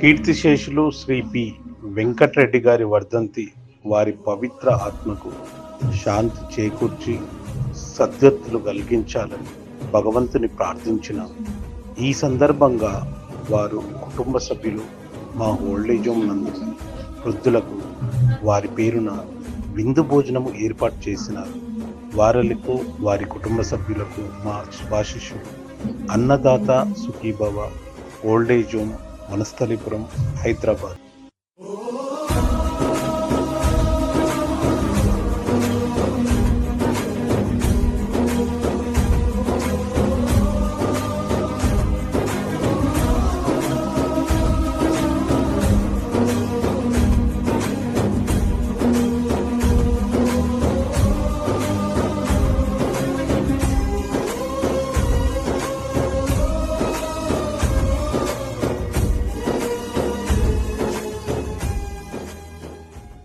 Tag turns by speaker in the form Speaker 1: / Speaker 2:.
Speaker 1: కీర్తిశేషులు శ్రీ పి వెంకటరెడ్డి గారి వర్ధంతి వారి పవిత్ర ఆత్మకు శాంతి చేకూర్చి సద్గతులు కలిగించాలని భగవంతుని ప్రార్థించిన ఈ సందర్భంగా వారు కుటుంబ సభ్యులు మా ఓల్డేజ్ హోమ్ నందు వృద్ధులకు వారి పేరున విందు భోజనము ఏర్పాటు చేసినారు. వారలకు వారి కుటుంబ సభ్యులకు మా శుభాశిష్యులు. Annadata Sukhibhava, old age home, Vanasthalipuram, Hyderabad.